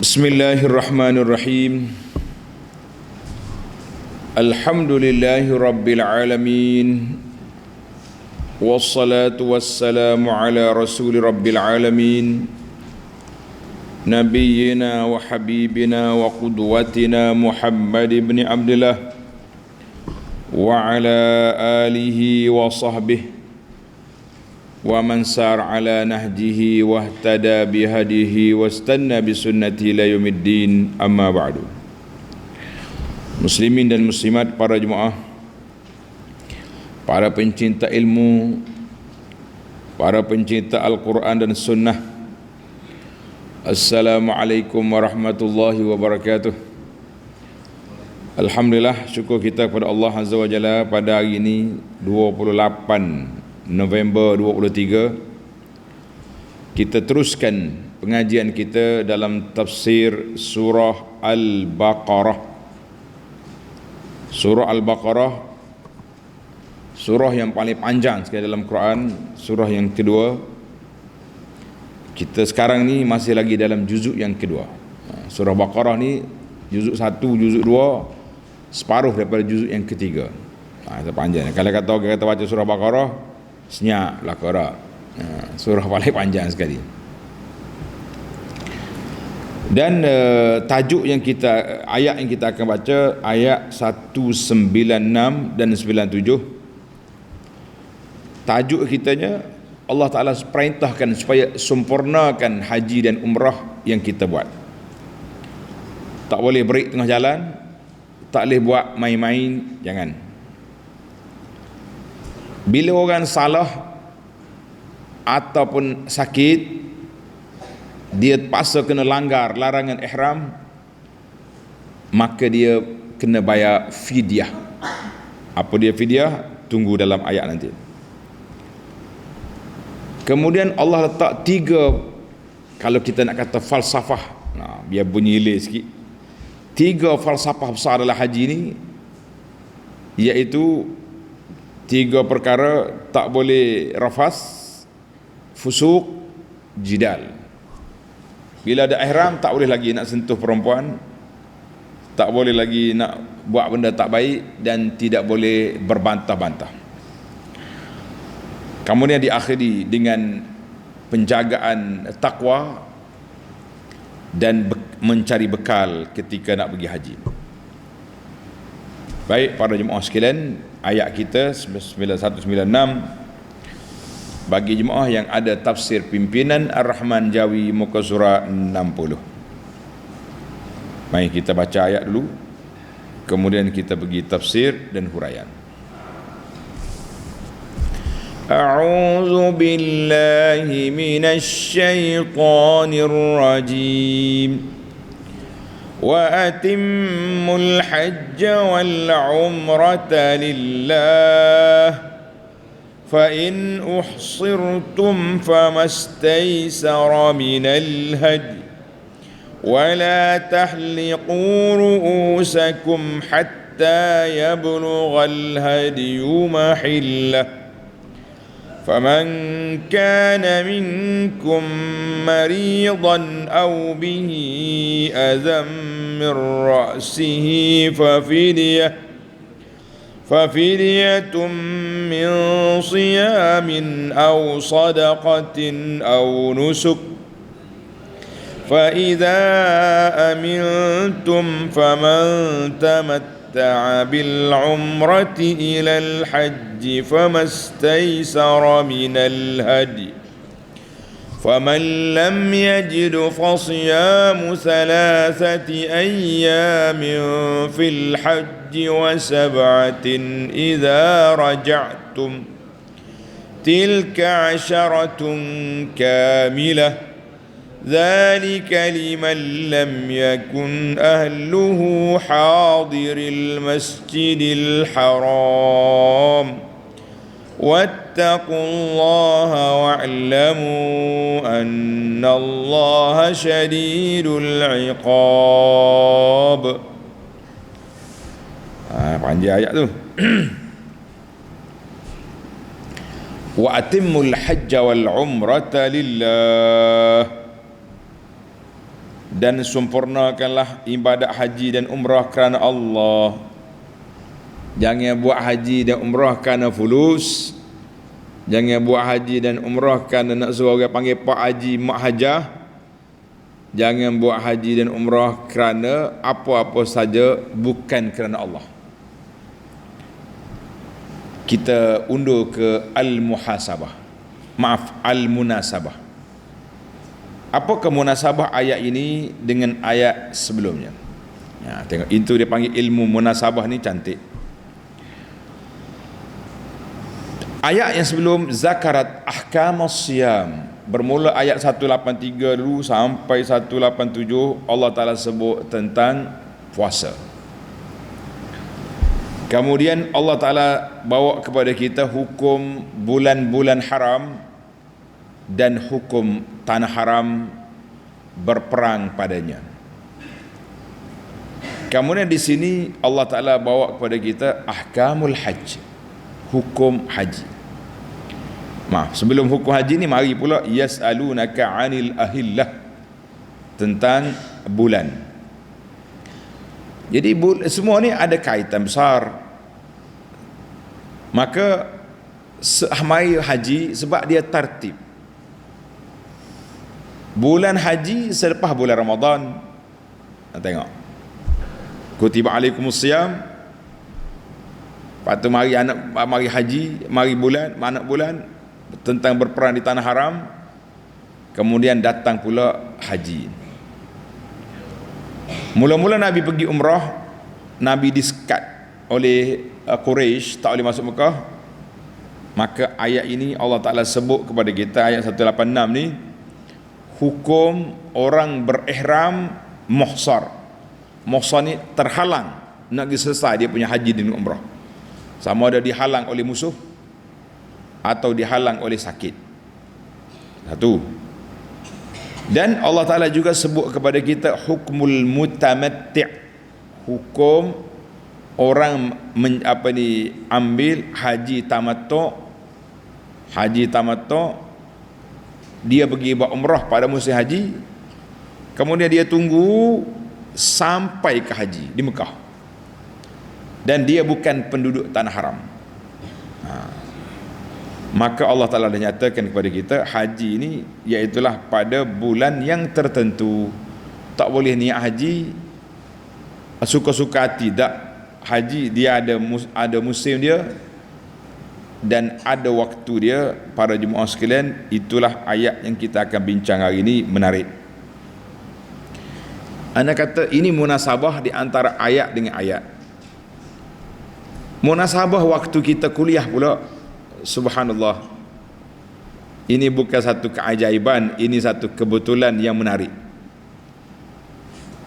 Bismillahirrahmanirrahim. Alhamdulillahi rabbil alamin. Wassalatu wassalamu ala rasuli rabbil alamin. Nabiyyina wa habibina wa qudwatina Muhammad ibn Abdullah wa ala alihi wa sahbihi wa man sar ala nahjihi wahtada bihadihi wastanna bisunnati ila yaumiddin, amma ba'du. Muslimin dan muslimat, para jemaah, para pencinta ilmu, para pencinta Al-Quran dan Sunnah, Assalamualaikum warahmatullahi wabarakatuh. Alhamdulillah, syukur kita kepada Allah Azza wa Jalla pada hari ini 28 November 23, kita teruskan pengajian kita dalam tafsir surah Al-Baqarah. Surah Al-Baqarah, surah yang paling panjang sekali dalam Quran, surah yang kedua. Kita sekarang ni masih lagi dalam juzuk yang kedua. Surah Baqarah ni juzuk 1, juzuk 2, separuh daripada juzuk yang ketiga. Itu panjang. Kalau kata orang kata baca surah Baqarah, senyap lah korang. Surah paling panjang sekali. Dan tajuk yang kita, ayat yang kita akan baca, ayat 196 dan 97. Tajuk kitanya, Allah Ta'ala perintahkan supaya sempurnakan haji dan umrah yang kita buat. Tak boleh break tengah jalan, tak boleh buat main-main, jangan. Bila orang salah ataupun sakit, dia terpaksa kena langgar larangan ihram, maka dia kena bayar fidyah. Apa dia fidyah? Tunggu dalam ayat nanti. Kemudian Allah letak 3, kalau kita nak kata falsafah, biar bunyi hilir sikit, 3 falsafah besar dalam haji ni, iaitu 3 perkara: tak boleh rafas, fusuk, jidal. Bila ada ihram, tak boleh lagi nak sentuh perempuan, tak boleh lagi nak buat benda tak baik, dan tidak boleh berbantah-bantah. Kemudian diakhiri dengan penjagaan takwa dan mencari bekal ketika nak pergi haji. Baik para jemaah sekalian, ayat kita 196 bagi jemaah yang ada tafsir pimpinan Ar-Rahman Jawi, muka surat 60. Mari kita baca ayat dulu, kemudian kita pergi tafsir dan huraian. A'udzu billahi minasy syaithanir rajim. وَأَتِمُّوا الْحَجَّ وَالْعُمْرَةَ لِلَّهِ فَإِنْ أُحْصِرْتُمْ فَمَا اسْتَيْسَرَ مِنَ الْهَدْيِ وَلَا تَحْلِقُوا رُؤُوسَكُمْ حَتَّى يَبْلُغَ الْهَدْيُ مَحِلَّهُ فمن كان منكم مريضا أو به أذى من رأسه ففدية من صيام أو صدقة أو نسك فإذا أمنتم فمن تمتع بالعمرة إلى الحج فما استيسر من الهدي فمن لم يجد فصيام 3 أيام في الحج و7 إذا رجعتم تلك 10 كاملة ذلك لمن لم يكن أهله حاضر المسجد الحرام واتقوا الله واعلموا أن الله شديد العقاب. Panjang ayat tu. Wa atimmul hajja wal umrata lillah, dan sempurnakanlah ibadat haji dan umrah kerana Allah. Jangan buat haji dan umrah kerana fulus. Jangan buat haji dan umrah kerana nak suruh orang panggil Pak Haji, Mak Hajah. Jangan buat haji dan umrah kerana apa-apa saja bukan kerana Allah. Kita undur ke al-muhasabah. Maaf, al-munasabah. Apakah munasabah ayat ini dengan ayat sebelumnya? Ya, tengok, itu dia panggil ilmu munasabah ni cantik. Ayat yang sebelum zakarat ahkamus siyam, bermula ayat 183 dulu sampai 187, Allah Ta'ala sebut tentang puasa. Kemudian Allah Ta'ala bawa kepada kita hukum bulan-bulan haram dan hukum tanah haram berperang padanya. Kemudian di sini Allah Ta'ala bawa kepada kita ahkamul hajj, hukum haji. Maaf, sebelum hukum haji ni mari pula yas'alunaka 'anil ahillah, tentang bulan. Jadi semua ni ada kaitan besar. Maka mari haji sebab dia tertib. Bulan haji selepas bulan Ramadan. Tengok, kutiba alaikumusiyam. Lepas tu mari haji, mari bulan, anak bulan tentang berperang di tanah haram. Kemudian datang pula haji. Mula-mula Nabi pergi umrah, Nabi disekat oleh Quraisy, tak boleh masuk Mekah. Maka ayat ini Allah Ta'ala sebut kepada kita, ayat 186 ni, hukum orang berihram muhsar. Muhsar ni terhalang nak selesai dia punya haji dan umrah, sama ada dihalang oleh musuh atau dihalang oleh sakit. Satu. Dan Allah Ta'ala juga sebut kepada kita hukmul mutamatti', hukum orang ambil haji tamattu'. Haji tamattu', dia pergi buat umrah pada musim haji, kemudian dia tunggu sampai ke haji di Mekah, dan dia bukan penduduk tanah haram. Maka Allah Ta'ala dah nyatakan kepada kita haji ini iaitulah pada bulan yang tertentu. Tak boleh niat haji suka-suka hati. Tak, haji dia ada musim dia dan ada waktu dia. Para jemaah sekalian, itulah ayat yang kita akan bincang hari ini, menarik. Anda kata ini munasabah di antara ayat dengan ayat. Munasabah waktu kita kuliah pula. Subhanallah, ini bukan satu keajaiban, ini satu kebetulan yang menarik.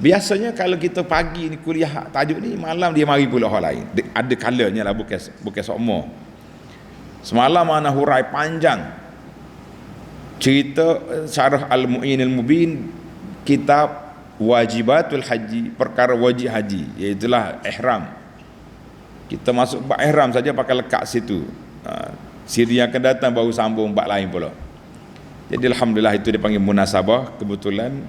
Biasanya kalau kita pagi ni kuliah tajuk ni, malam dia mari pula hal lain. Ada kalanya lah, bukan semua. Semalam ana hurai panjang cerita Syarah Al-Mu'inil Mubin, kitab wajibatul haji, perkara wajib haji, iaitulah ihram. Kita masuk bab ihram saja pakai lekat situ. Siri yang akan datang baru sambung bab lain pula. Jadi alhamdulillah, itu dipanggil munasabah, kebetulan.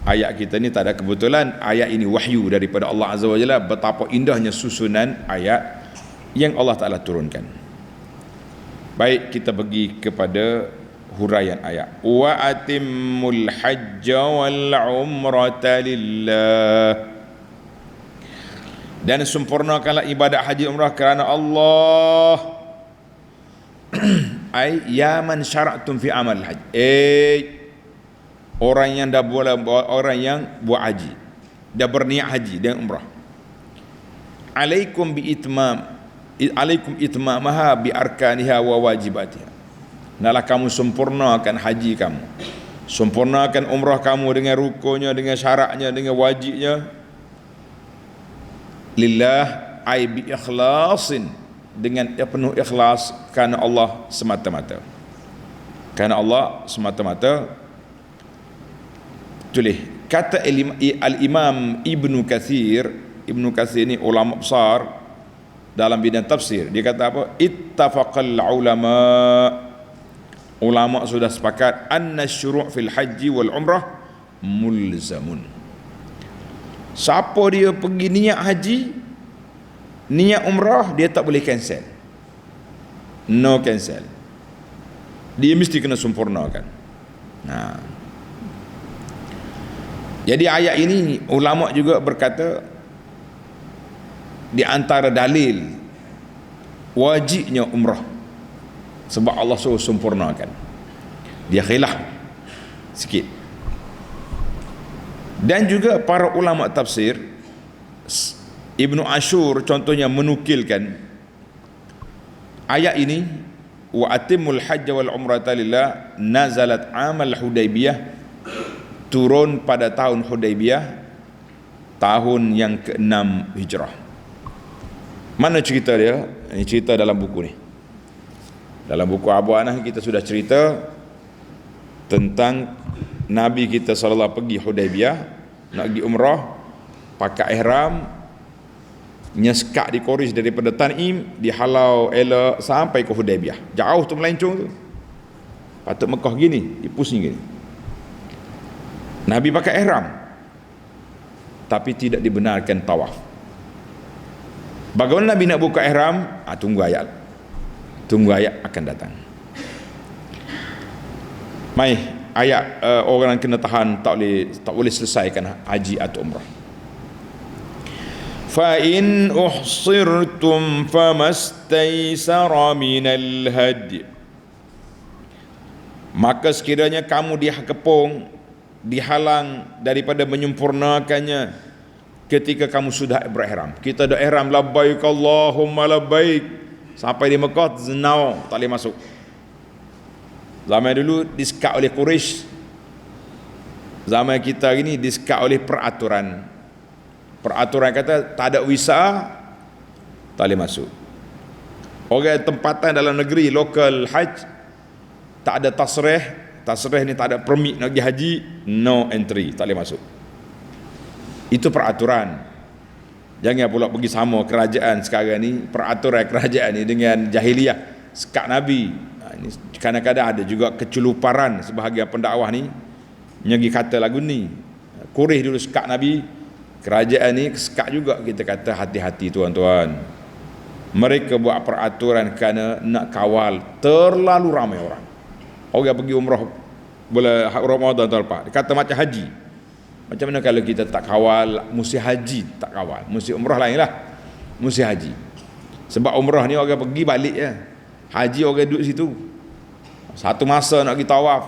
Ayat kita ni tak ada kebetulan, ayat ini wahyu daripada Allah Azza wa Jalla. Betapa indahnya susunan ayat yang Allah Ta'ala turunkan. Baik, kita pergi kepada huraian ayat. Wa atimmul hajja wal umrata lillah, dan sempurnakanlah ibadat haji umrah kerana Allah. Ai ya man syara'tum fi amal haji, orang yang dah orang yang buat haji, dah berniat haji dan umrah. Alaikum itmamaha bi arkaniha wa wajibatiha, hendaklah kamu sempurnakan haji kamu, sempurnakan umrah kamu dengan rukunnya, dengan syaratnya, dengan wajibnya. Lillah ai bi ikhlasin, dengan penuh ikhlas kerana Allah semata-mata. Kerana Allah semata-mata. Tulis kata Al-Imam Ibnu Katsir ni ulama besar dalam bidang tafsir. Dia kata apa? Ittafaqal ulama sudah sepakat anna syuru' fil haji wal umrah mulzamun. Siapa dia pergi niat haji, niat umrah, dia tak boleh cancel. No cancel. Dia mesti kena sempurnakan. Nah. Jadi ayat ini ulama juga berkata di antara dalil wajibnya umrah sebab Allah suruh sempurnakan. Dia khilaf sikit. Dan juga para ulama tafsir, Ibnu Ashur contohnya menukilkan ayat ini, wa atimul hajj wal umrata lillah, nazalat amal Hudaybiyah, turun pada tahun Hudaybiyah, tahun yang ke-6 Hijrah. Mana cerita dia? Ini cerita dalam buku ni. Dalam buku Abu Anah kita sudah cerita tentang Nabi kita sallallahu pergi Hudaybiyah, nak pergi umrah, pakai ihram, nyeskak di Quraisy daripada Tan'im, dihalau elok sampai ke Hudaybiyah. Jauh tu melencong tu. Patut Mekah gini, dipusing gini. Nabi pakai ihram, tapi tidak dibenarkan tawaf. Bagaimana Nabi nak buka ihram? Tunggu ayat. Tunggu ayat akan datang. Mai ayat orang yang kena tahan tak boleh selesaikan haji atau umrah. Fa in uhsirtum famastaysara minal hadi. Maka sekiranya kamu dikepung, dihalang daripada menyempurnakannya ketika kamu sudah berihram. Kita dah ihram labbaik Allahumma labbaik, sampai di Mekah zenau tak boleh masuk. Zaman dulu disekat oleh Quraisy, zaman kita ini disekat oleh peraturan. Peraturan kata tak ada visa tak boleh masuk. Orang tempatan dalam negeri lokal haji tak ada tasrih. Tasrih ni tak ada permit nak pergi haji, no entry, tak boleh masuk. Itu peraturan. Jangan pula pergi sama kerajaan sekarang ni, peraturan kerajaan ni dengan jahiliah, sekat Nabi. Ini kadang-kadang ada juga keceluparan sebahagian pendakwah ni nyagi kata lagu ni. Quraisy dulu sekat Nabi, kerajaan ni sekat juga. Kita kata hati-hati tuan-tuan. Mereka buat peraturan kerana nak kawal terlalu ramai orang. Orang pergi umrah boleh Ramadan tahun lepas, dia kata macam haji. Macam mana kalau kita tak kawal musim haji, tak kawal musim umrah lain lah, musim haji. Sebab umrah ni orang pergi balik je, haji orang duduk situ. Satu masa nak pergi tawaf,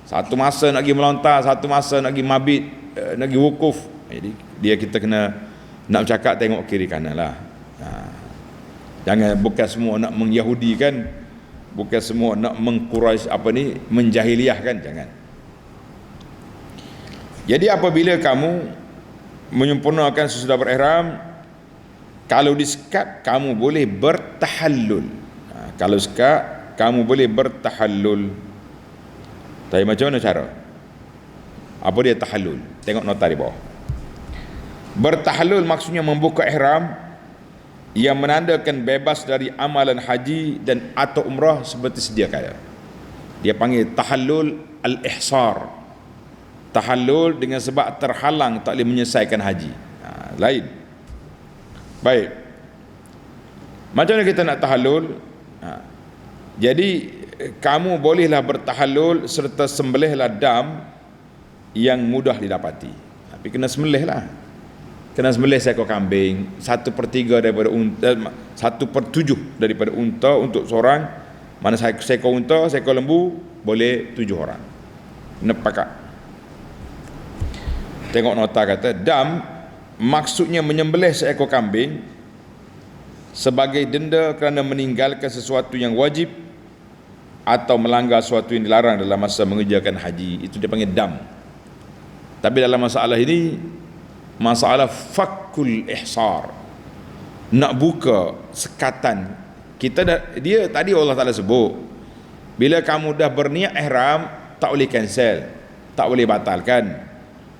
satu masa nak pergi melontar, satu masa nak pergi mabit, nak pergi wukuf. Jadi dia kita kena nak bercakap tengok kiri kanan lah. Jangan bukan semua nak mengyahudikan, bukan semua nak mengquraisy menjahiliahkan, jangan. Jadi apabila kamu menyempurnakan sesudah berihram, kalau disekat kamu boleh bertahallul. Kalau sekat kamu boleh bertahallul. Tapi macam mana cara? Apa dia tahallul? Tengok nota di bawah. Bertahallul maksudnya membuka ihram yang menandakan bebas dari amalan haji dan atau umrah seperti sedia kala. Dia panggil tahallul al-ihsar. Tahallul dengan sebab terhalang tak boleh menyelesaikan haji. Lain. Baik. Macam mana kita nak tahallul? Jadi kamu bolehlah bertahallul serta sembelihlah dam yang mudah didapati. Tapi kena sembelih lah. Kena sembelih seekor kambing, 1/3 daripada unta, 1/7 daripada unta untuk seorang. Mana seekor unta, seekor lembu boleh 7 orang. Kena pakat. Tengok nota kata dam maksudnya menyembelih seekor kambing sebagai denda kerana meninggalkan sesuatu yang wajib atau melanggar sesuatu yang dilarang dalam masa mengerjakan haji. Itu dia panggil dam. Tapi dalam masalah ini, masalah fakul ihsar, nak buka sekatan. Dia tadi Allah Ta'ala sebut, bila kamu dah berniat ihram tak boleh cancel, tak boleh batalkan.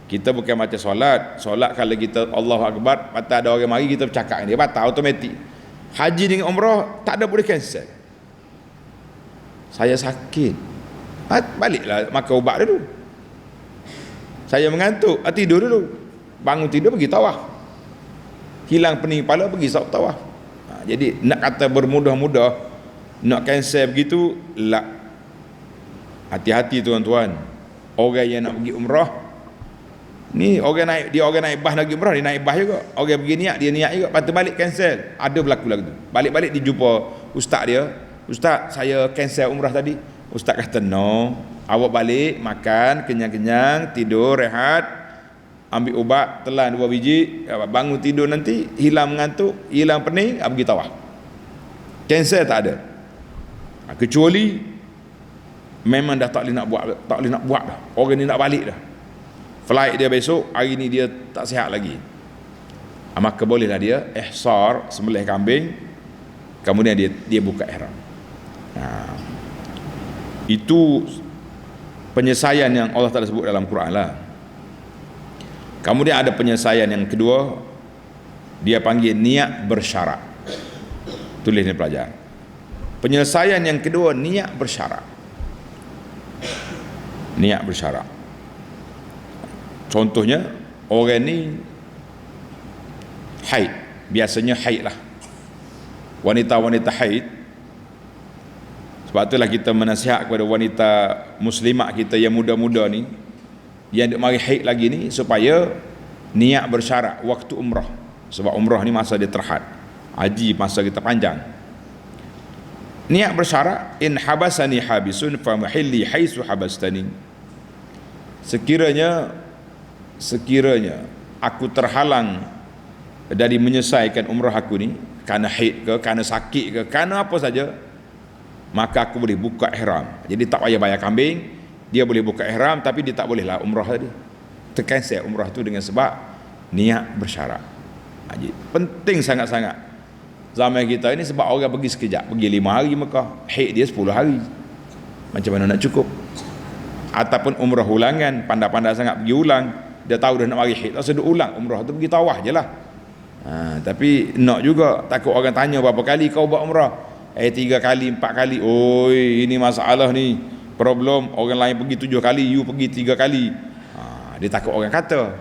Kita bukan macam solat kalau kita Allahu Akbar, patah ada orang mari kita bercakap dia batal automatik. Haji dengan umrah tak ada boleh cancel. Saya sakit, baliklah makan ubat dulu. Saya mengantuk, tidur dulu. Bangun tidur pergi tawaf. Hilang pening kepala pergi tawaf. Jadi nak kata bermudah-mudah, nak cancel begitu, lah. Hati-hati tuan-tuan. Orang yang nak pergi umrah ni, orang naik bas nak pergi umrah, dia naik bas juga. Orang pergi niat, dia niat juga, lepas tu balik cancel. Ada berlaku lagu tu. Balik-balik dia jumpa ustaz dia. Ustaz, saya cancel umrah tadi. Ustaz kata, no, awak balik makan kenyang-kenyang, tidur rehat, ambil ubat, telan 2 biji, bangun tidur nanti hilang mengantuk, hilang pening, pergi tawaf. Cancel tak ada. Kecuali memang dah tak boleh nak buat dah. Orang ni nak balik dah. Flight dia besok, hari ni dia tak sihat lagi. Maka bolehlah dia ihsar, sembelih kambing, kemudian dia buka ihram. Itu penyelesaian yang Allah Ta'ala sebut dalam Quran lah. Kemudian ada penyelesaian yang kedua, dia panggil niat bersyarat. Tulis ni pelajar. Penyelesaian yang kedua, niat bersyarat. Niat bersyarat. Contohnya, orang ni haid, biasanya haid lah. Wanita-wanita haid. Sebab itulah kita menasihat kepada wanita muslimat kita yang muda-muda ni, yang duk mari haid lagi ni, supaya niat bersyarat waktu umrah. Sebab umrah ni masa dia terhad, haji masa kita panjang. Niat bersyarat, in habasani habisun fa mahilli haisu habastani. Sekiranya aku terhalang dari menyelesaikan umrah aku ni, kerana haid ke, kerana sakit ke, kerana apa saja, maka aku boleh buka ihram. Jadi tak payah bayar kambing, dia boleh buka ihram, tapi dia tak bolehlah umrah tadi. Tercancel umrah tu dengan sebab niat bersyarat. Jadi penting sangat-sangat zaman kita ini, sebab orang pergi sekejap, pergi 5 hari Mekah, haid dia 10 hari. Macam mana nak cukup? Ataupun umrah ulangan, pandai-pandai sangat pergi ulang, dia tahu dah nak mari haid, tak sedut ulang umrah tu, pergi tawaf je lah. Tapi nak juga, takut orang tanya berapa kali kau buat umrah. 3 kali, 4 kali. Oi, ini masalah ni, problem. Orang lain pergi 7 kali, you pergi 3 kali. Dia takut orang kata.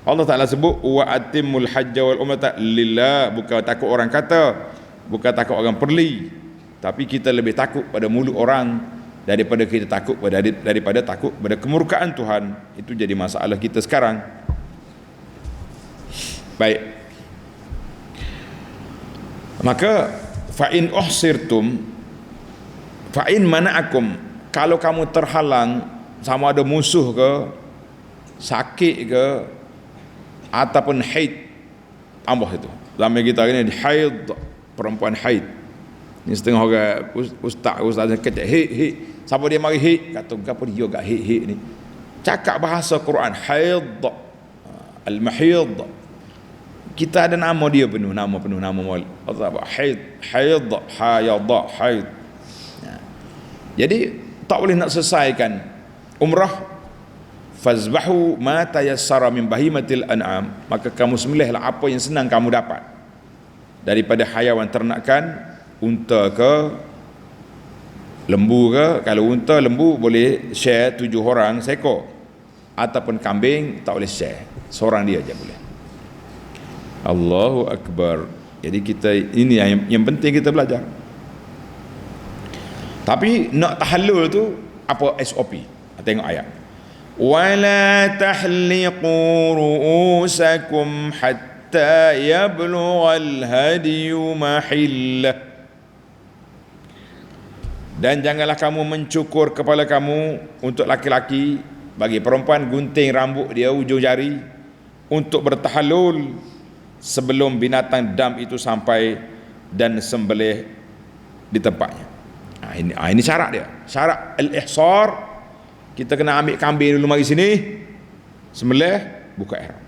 Allah Ta'ala sebut wa atimul hajja wal umrata lillah. Bukan takut orang kata, bukan takut orang perli, tapi kita lebih takut pada mulut orang daripada kita takut daripada takut pada kemurkaan Tuhan. Itu jadi masalah kita sekarang. Baik, maka fa'in uhsirtum fa'in mana'akum, kalau kamu terhalang, sama ada musuh ke, sakit ke, ataupun haid, tambah itu. Zaman kita ini haid, perempuan haid. Ni setengah orang ustaz kata haid. Siapa dia mari haid? Kata apa dia agak haid ni. Cakap bahasa Quran haid, al-mahid. Kita ada nama dia penuh, nama maul. Allah haid, hayada, haid. Jadi tak boleh nak selesaikan umrah, fazbahu ma tayassara min bahimatil an'am, maka kamu sembelihlah apa yang senang kamu dapat daripada hayawan ternakan, unta ke, lembu ke. Kalau unta, lembu boleh share 7 orang seekor, ataupun kambing tak boleh share, seorang dia aja boleh. Allahu Akbar. Jadi kita ini yang penting kita belajar. Tapi nak tahallul tu apa SOP? Tengok ayat. وَلَا تَحْلِقُوا رُؤُوسَكُمْ حَتَّى يَبْلُغَ الْهَدْيُ مَحِلَّهُ. Dan janganlah kamu mencukur kepala kamu untuk laki-laki. Bagi perempuan, gunting rambut dia ujung jari untuk bertahallul sebelum binatang dam itu sampai dan sembelih di tempatnya. Ini syarat dia, syarat al-ihsar. Kita kena ambil kambing dulu mari sini, sembelih, buka ihram.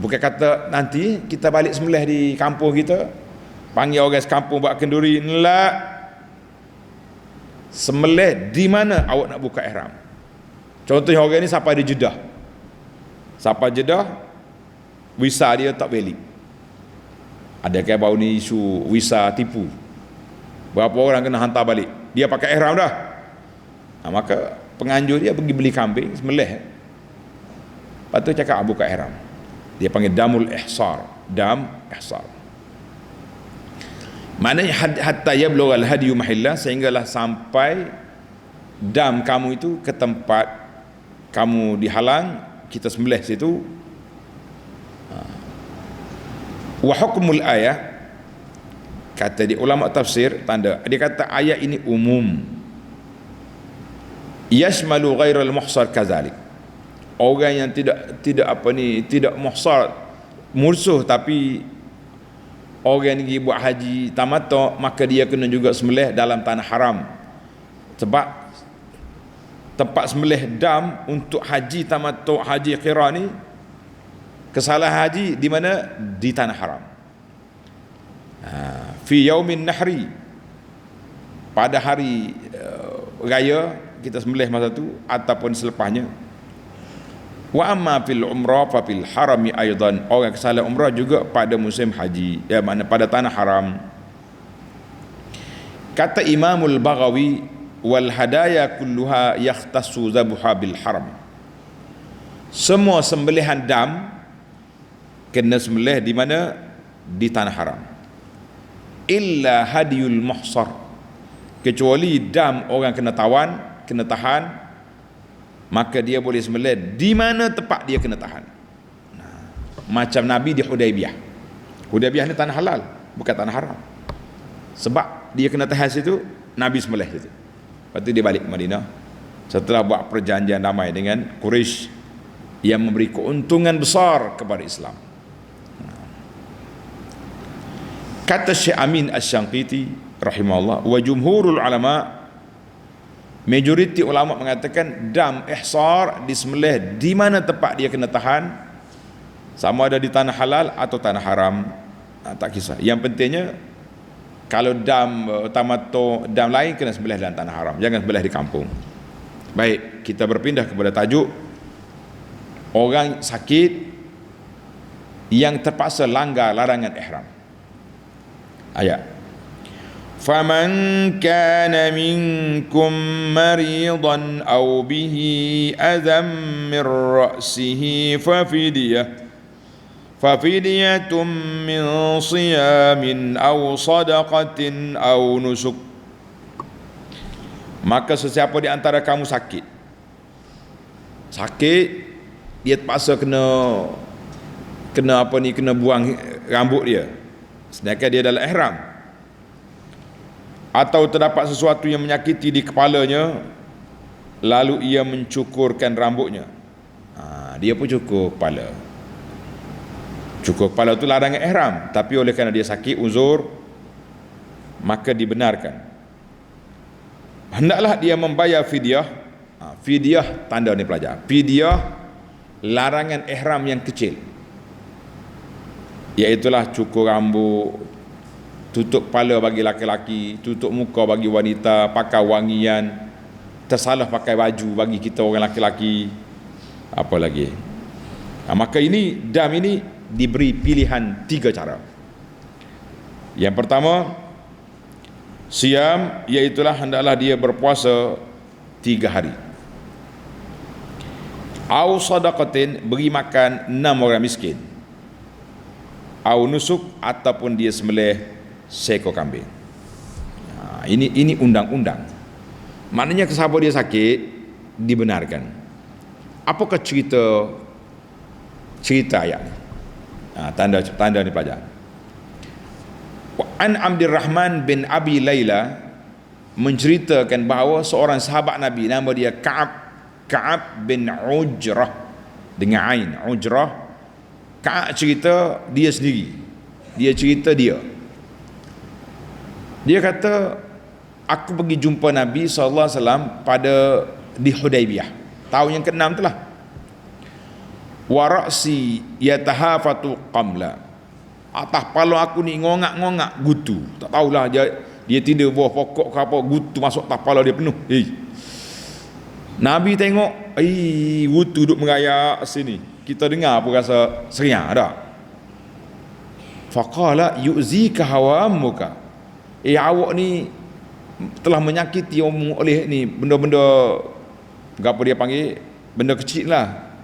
Bukan kata nanti kita balik sembelih di kampung kita, panggil orang sekampung buat kenduri. Enggak. Sembelih di mana awak nak buka ihram. Contohnya orang ni sampai di Jeddah. Sampai Jeddah, visa dia tak valid. Adakah baru ni isu visa tipu? Berapa orang kena hantar balik? Dia pakai ihram dah. Maka penganjur dia pergi beli kambing, sembelih. Lepas tu cakap buka ihram. Dia panggil damul ihsar. Dam ihsar. Maknanya hatta yablugha al-hadyu mahillah, sehinggalah sampai dam kamu itu ke tempat kamu dihalang, kita sembelih situ. Wa hukmul ayah, kata di ulama tafsir, tanda dia kata ayat ini umum, yashmalu ghairal muhsar kazalik. Orang yang tidak muhsar, mursuh, tapi orang yang buat haji tamattu, maka dia kena juga sembelih dalam tanah haram. Sebab tempat sembelih dam untuk haji tamattu, haji qira ni, kesalahan haji di mana? Di tanah haram. Fi yaumin nahri, pada hari raya kita sembelih masa tu ataupun selepasnya. Wa amma fil umrah fa fil harami aidan, orang kesalahan umrah juga pada musim haji, mana pada tanah haram. Kata Imamul Baghawi, wal hadaya kulluha yakhtassu zabuha bil haram. Semua sembelihan dam kena sembelih di mana? Di tanah haram. Illa hadiyul muhsar, kecuali dam orang kena tawan, kena tahan, maka dia boleh sembelih di mana tempat dia kena tahan. Macam Nabi di Hudaybiyah. Hudaybiyah ni tanah halal, bukan tanah haram. Sebab dia kena tahan situ, Nabi sembelih situ. Lepas tu dia balik ke Madinah setelah buat perjanjian damai dengan Quraisy yang memberi keuntungan besar kepada Islam. Kata Syekh Amin Asy-Syanqiti rahimahullah, wa jumhurul ulama, majoriti ulama mengatakan dam ihsar disembelih di mana tempat dia kena tahan, sama ada di tanah halal atau tanah haram, tak kisah. Yang pentingnya kalau dam tamattu, dam lain kena sembelih dalam tanah haram, jangan sembelih di kampung. Baik, kita berpindah kepada tajuk orang sakit yang terpaksa langgar larangan ihram. Ayat, faman kana minkum maridan aw bihi adam min ra'sihi fafidyatun min siyamin aw sadaqatin aw nusuk. Maka sesiapa di antara kamu sakit, dia terpaksa kena buang rambut dia sedangkan dia dalam ihram, atau terdapat sesuatu yang menyakiti di kepalanya lalu ia mencukurkan rambutnya, dia pun cukur kepala. Cukur kepala itu larangan ihram, tapi oleh kerana dia sakit, uzur, maka dibenarkan. Hendaklah dia membayar fidyah. Fidyah, tanda ni pelajar, fidyah larangan ihram yang kecil, iaitulah cukur rambut, tutup kepala bagi laki-laki, tutup muka bagi wanita, pakai wangian, tersalah pakai baju bagi kita orang laki-laki, apa lagi. Maka ini dam ini diberi pilihan 3 cara. Yang pertama, siam, iaitulah hendaklah dia berpuasa 3 hari. Au sadaqatin, beri makan 6 orang miskin. Au nusuk, ataupun dia sembelih seekor kambing. Ini undang-undang. Maknanya siapa dia sakit dibenarkan. Apakah cerita ayat ni? Tanda ni pelajar. An Abdurrahman bin Abi Layla menceritakan bahawa seorang sahabat Nabi, nama dia Ka'ab bin Ujrah, dengan ain Ujrah. Ka'ab cerita dia sendiri. Dia kata, aku pergi jumpa Nabi SAW pada di Hudaybiyah, tahun yang ke-6 telah. Wa ra'si yatahafatu qamla, atas kepala aku ni ngongak-ngongak gutu. Tak tahulah dia tidur bawah pokok ke apa, gutu masuk atas kepala dia penuh. Nabi tengok, gutu duduk merayak sini. Kita dengar pun rasa seriang dah. Faqala yu'zika hawamuka, awak ni telah menyakiti oleh ni benda-benda, apa dia panggil, benda kecil lah,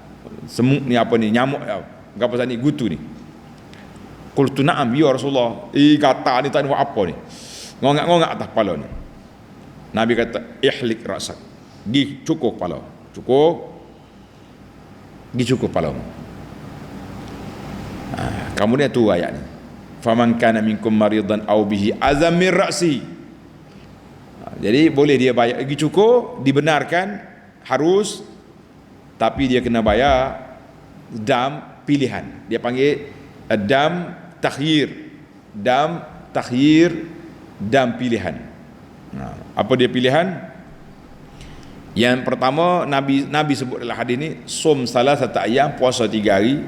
semut ni apa ni, nyamuk apa pasal ni, gutu ni. Qultu na'am ya Rasulullah. Kata ni tak ada apa ni, ngongak-ngongak atas kepala ni. Nabi kata ihlik ra'sak, gi cukur kepala, gi cukur kepala. Kemudian tu ayat ni, faman kana minkum maridan aw bihi azam min ra'si. Jadi boleh dia bayar, gi cukur, dibenarkan, harus, tapi dia kena bayar dam pilihan. Dia panggil dam takhyir, dam pilihan. Apa dia pilihan? Yang pertama, Nabi sebut dalam hadis ni, som salah satu ayam, puasa 3 hari,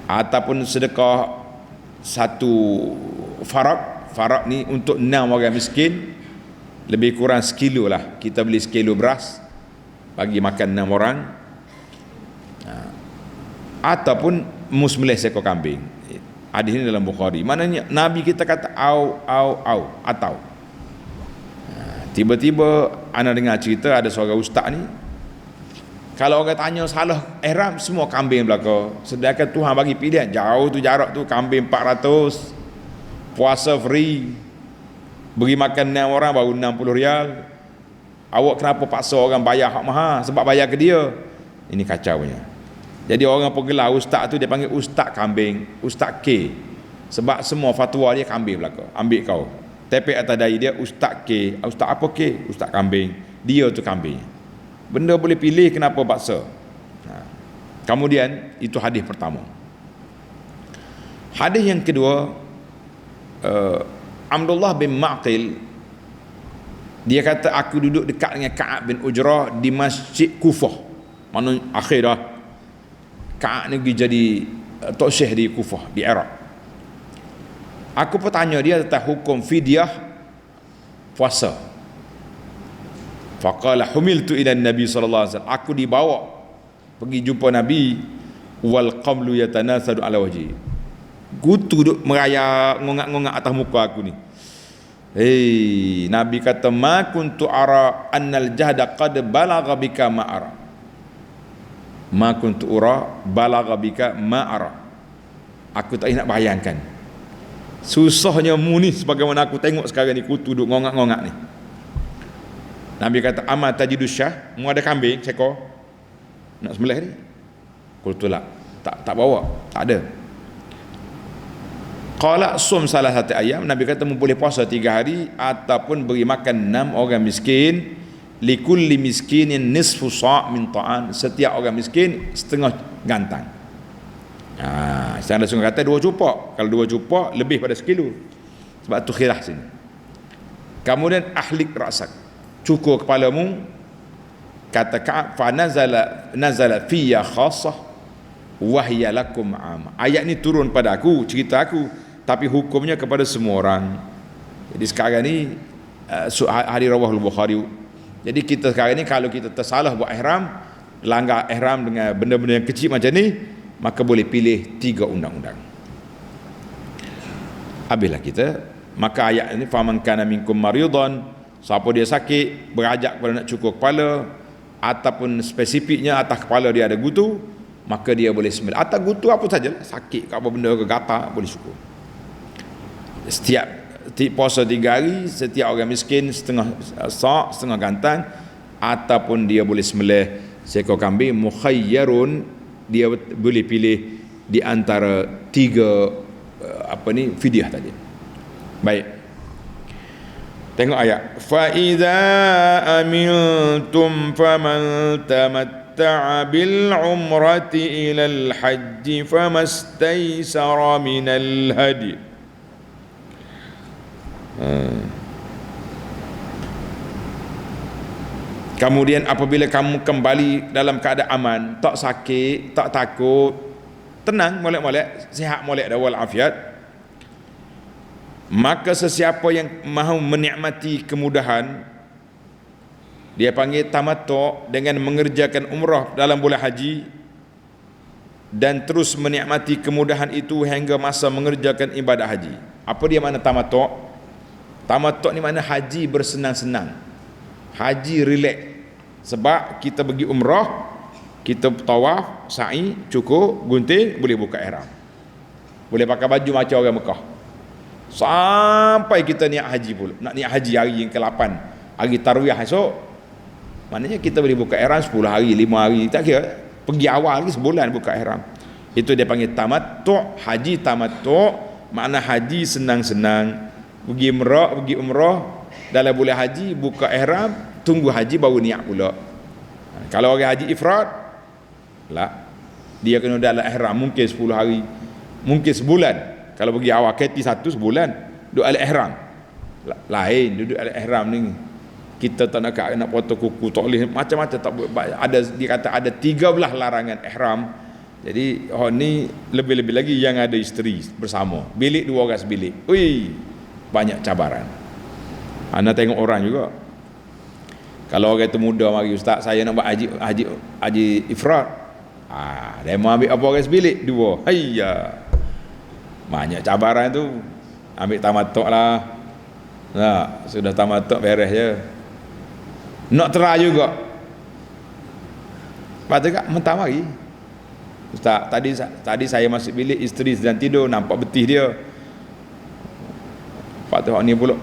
ataupun sedekah satu farak ni untuk 6 orang miskin, lebih kurang sekilo lah, kita beli sekilo beras bagi makan 6 orang, ataupun musmelih seekor kambing. Hadis ini dalam Bukhari. Maknanya Nabi kita kata atau tiba-tiba ana dengar cerita ada seorang ustaz ni, kalau orang tanya salah ihram, semua kambing belaka. Sedangkan Tuhan bagi pilihan, jauh tu jarak tu, kambing 400, puasa free, beri makan 6 orang baru 60 rial. Awak kenapa paksa orang bayar hak mahal? Sebab bayar ke dia. Ini kacaunya. Jadi orang pergelar ustaz tu, dia panggil ustaz kambing, ustaz K. Sebab semua fatwa dia kambing belaka. Ambil kau, tepek atas dahi dia ustaz K. Ustaz apa K? Ustaz kambing. Dia tu kambing. Benda boleh pilih, kenapa paksa? Kemudian itu hadis pertama. Hadis yang kedua, Abdullah bin Ma'qil, dia kata aku duduk dekat dengan Ka'ab bin Ujrah di Masjid Kufah. Mana akhir dah Ka'ab ni pergi jadi tok syekh di Kufah, di Iraq. Aku bertanya dia tentang hukum fidyah puasa. Faqala humiltu ila Nabi sallallahu alaihi wasallam, aku dibawa pergi jumpa Nabi, wal qamlu yatanasadu ala wajhi. Gutu duk meraya, ngongak-ngongak atas muka aku ni. Nabi kata ma kuntu ara annal jahda qad balagha bika ma ara. Ma kuntu ura balagha bika ma ara. Aku tak nak bayangkan susahnya mu ni sebagaimana aku tengok sekarang ni, kutu duk ngongak-ngongak ni. Nabi kata ama tajidu syah, mu ada kambing seekor nak sembelih ni? Qultu la, tak bawa, tak ada. Qala sum salah satu ayam, Nabi kata mu boleh puasa 3 hari ataupun beri makan 6 orang miskin. Likulli miskinin nisfu sa' min ta'am, setiap orang miskin setengah gantang. Secara langsung kata 2 cupak. Kalau 2 cupak lebih pada sekilo. Sebab tu khilaf sini. Kemudian ahlik ra'sak, cukur kepalamu. Kata Ka'ab, fa nazala fiyya khassah wa hiya lakum 'am. Ayat ni turun pada aku, cerita aku, tapi hukumnya kepada semua orang. Jadi sekarang ni hadis rawahul Bukhari. Jadi kita sekarang ni kalau kita tersalah buat ihram, langgar ihram dengan benda-benda yang kecil macam ni, maka boleh pilih 3 undang-undang. Habislah kita. Maka ayat ini, faman kana minkum maridan, siapa dia sakit, berajak kepada nak cukur kepala, ataupun spesifiknya atas kepala dia ada gutu, maka dia boleh sembelih. Atas gutu apa saja, sakit ke apa benda ke gatal, boleh cukur. Setiap puasa 3 hari, setiap orang miskin setengah sa', setengah gantang, ataupun dia boleh sembelih seekor kambing. Mukhayyarun, dia boleh pilih di antara 3 fidyah tadi. Baik, tengok ayat, fa idza amiltum faman tamatta'a bil umrati ila al hajj famastaysara minal hadi. Kemudian apabila kamu kembali dalam keadaan aman, tak sakit, tak takut, tenang, molek-molek, sihat molek dah wal afiat, maka sesiapa yang mahu menikmati kemudahan, dia panggil tamattu', dengan mengerjakan umrah dalam bulan haji dan terus menikmati kemudahan itu hingga masa mengerjakan ibadah haji. Apa dia makna tamattu'? Tamattu' ni makna haji bersenang-senang, haji relax. Sebab kita pergi umrah, Kita tawaf, sa'i, cukur, gunting, boleh buka ihram. Boleh pakai baju macam orang Mekah. Sampai kita niat haji pula. Nak niat haji hari yang ke-8, hari tarwiyah esok. Maknanya kita boleh buka ihram 10 hari, 5 hari, tak kira. Pergi awal lagi sebulan buka ihram. Itu dia panggil tamattu', haji tamattu'. Makna haji senang-senang. Pergi umrah, dalam bulan haji buka ihram, tunggu haji baru niat pula. Kalau orang haji ifrad, lah, dia kena dalam ihram mungkin 10 hari, mungkin sebulan. Kalau pergi awal KT1 sebulan duduk dalam ihram. Lain duduk dalam ihram ni. Kita tak nak potong kuku, tak boleh, macam-macam tak boleh. Ada, dia kata ada 13 larangan ihram. Jadi ni lebih-lebih lagi yang ada isteri bersama, bilik 2 orang sebilik. Ui, banyak cabaran. Anda tengok orang juga. Kalau orang itu muda mari, ustaz saya nak buat haji ifrad. Dia mau ambil apa orang sebilik 2. Hayya. Banyak cabaran tu. Ambil tamattu' lah. Nah, sudah tamattu' beres je. Nak try juga. Lepas tu kat mentah mari. Ustaz, tadi saya masuk bilik, isteri sedang tidur, nampak betis dia. Lepas tu ni pula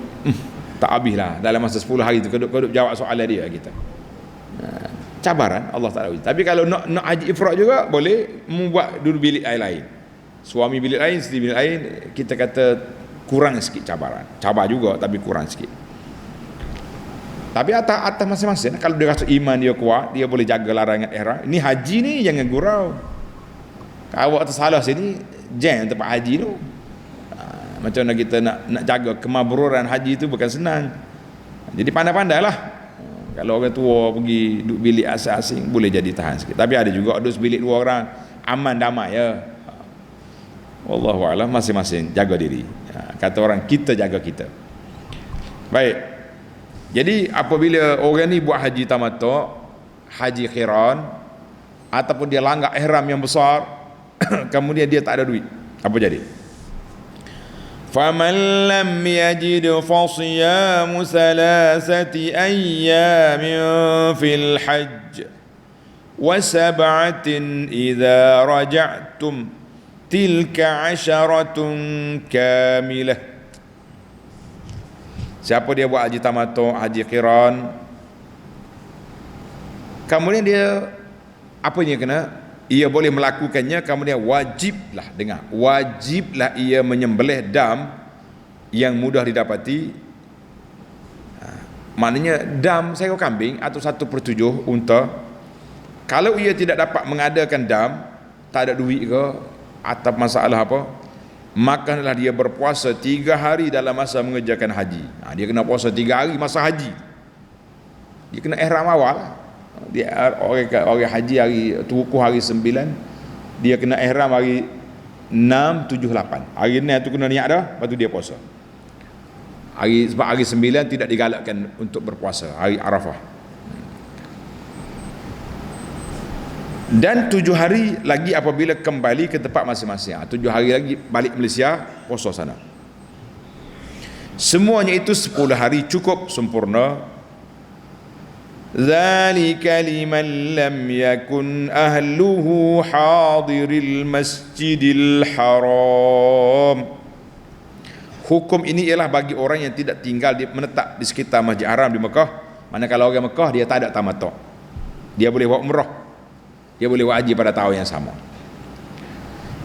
tak habis lah dalam masa 10 hari tu keduk jawab soalan dia kita. Cabaran Allah Ta'ala uji. Tapi kalau nak haji ifrad juga boleh membuat dulu bilik lain. Suami bilik lain, isteri bilik lain, kita kata kurang sikit cabaran. Cabar juga tapi kurang sikit. Tapi atas masing-masing, kalau dia rasa iman dia kuat, dia boleh jaga larangan ihram. Ini haji ni jangan gurau. Kalau awak tersalah sini, jangan tempat haji tu. Macam mana kita nak jaga kemabruran haji tu bukan senang. Jadi pandai-pandailah. Kalau orang tua pergi duduk bilik asing-asing, boleh jadi tahan sikit. Tapi ada juga duduk bilik 2 orang, aman damai ya. Wallahu a'lam, masing-masing jaga diri. Kata orang, kita jaga kita. Baik. Jadi apabila orang ni buat haji tamattu', haji qiran, ataupun dia langgar ihram yang besar, kemudian dia tak ada duit, apa jadi? فَمَنْ لَمْ يَجِدْ فَصِيَامُ 3 أَيَّامٍ فِي الْحَجِّ وَسَبْعَةٍ إِذَا رَجَعْتُمْ تِلْكَ 10 كَامِلَةٌ. Siapa dia buat haji tamattu', haji qiran, kemudian dia apa yang kena? Ia boleh melakukannya, kemudian wajiblah, dengar, wajiblah ia menyembelih dam yang mudah didapati. Maknanya dam seekor kambing atau 1/7 unta. Kalau ia tidak dapat mengadakan dam, tak ada duit ke atau masalah apa, maka hendaklah dia berpuasa 3 hari dalam masa mengerjakan haji. Dia kena puasa 3 hari masa haji. Dia kena ihram awal. Dia orang haji hari wukuf hari 9, dia kena ihram hari 6, 7, 8. Hari ni tu kena niat dah, lepas tu dia puasa. Sebab hari 9 tidak digalakkan untuk berpuasa, hari Arafah. Dan 7 hari lagi apabila kembali ke tempat masing-masing. 7 hari lagi balik Malaysia, puasa sana. Semuanya itu 10 hari cukup sempurna. ذَلِكَ لِمَنْ لَمْ يَكُنْ أَهْلُهُ حَاضِرِ الْمَسْجِدِ الْحَرَامِ. Hukum ini ialah bagi orang yang tidak tinggal menetap di sekitar Masjid Haram di Mekah. Mana kalau orang Mekah dia tak ada tamattu', dia boleh buat umrah, dia boleh buat haji pada tahun yang sama.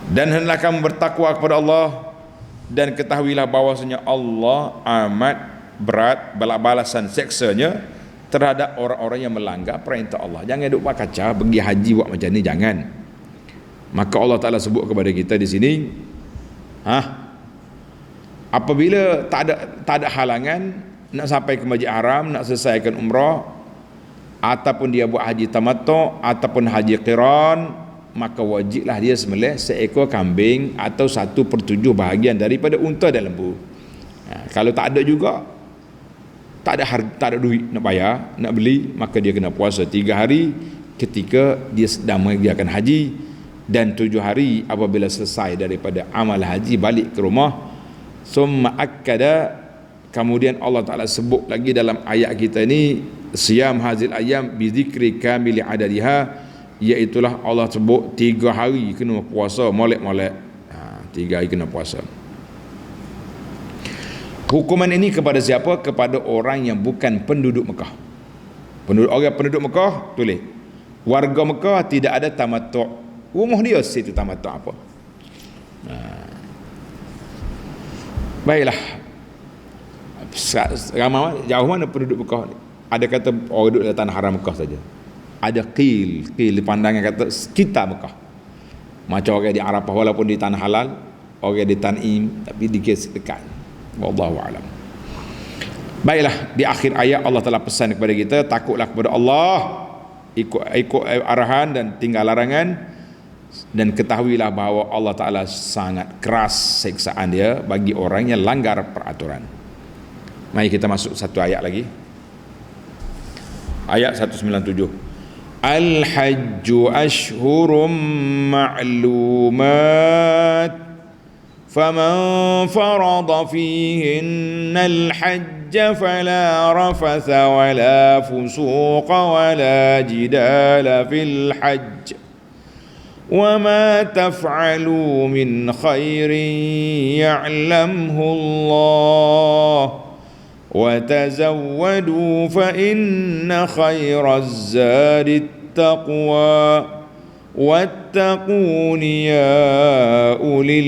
Dan hendaklah kamu bertakwa kepada Allah, dan ketahuilah bahwasanya Allah amat berat balasan seksanya terhadap orang-orang yang melanggar perintah Allah. Jangan duk buat kacau, pergi haji buat macam ni, jangan. Maka Allah Ta'ala sebut kepada kita di sini, apabila tak ada halangan nak sampai ke Masjid Haram, nak selesaikan umrah, ataupun dia buat haji tamattu' ataupun haji qiran, maka wajiblah dia sembelih seekor kambing atau 1/7 bahagian daripada unta dan lembu. Kalau tak ada juga, tak ada duit nak bayar, nak beli, maka dia kena puasa 3 hari ketika dia sedang mengerjakan haji, dan 7 hari apabila selesai daripada amal haji balik ke rumah. Summa akkada, kemudian Allah Ta'ala sebut lagi dalam ayat kita ni, siyam hazil ayam bi dzikri kamili adadiha, Iaitulah Allah sebut 3 hari kena puasa molek-molek. 3 hari kena puasa. Hukuman ini kepada siapa? Kepada orang yang bukan penduduk Mekah. Penduduk Mekah tulis. Warga Mekah tidak ada tamattu'. Rumah dia situ tamattu' apa? Baiklah. Ramai jauh mana penduduk Mekah ni? Ada kata orang duduk di tanah haram Mekah saja. Ada qil di pandangan kata kita Mekah. Macam orang di Arafah walaupun di tanah halal, orang di Tan'im tapi di dekat. Wallahu a'lam. Baiklah, di akhir ayat Allah telah pesan kepada kita, takutlah kepada Allah, ikut arahan dan tinggal larangan, dan ketahuilah bahawa Allah Ta'ala sangat keras siksaan dia bagi orang yang langgar peraturan. Mari kita masuk satu ayat lagi. Ayat 197. Al-hajju ashhurum ma'lumat faman farada fihinna al-hajja fala rafatha wala fusuqa wala jidala fil hajj وما تفعلوا من خير يعلمه الله وتزودوا فإن خير الزاد التقوى واتقون يا أولي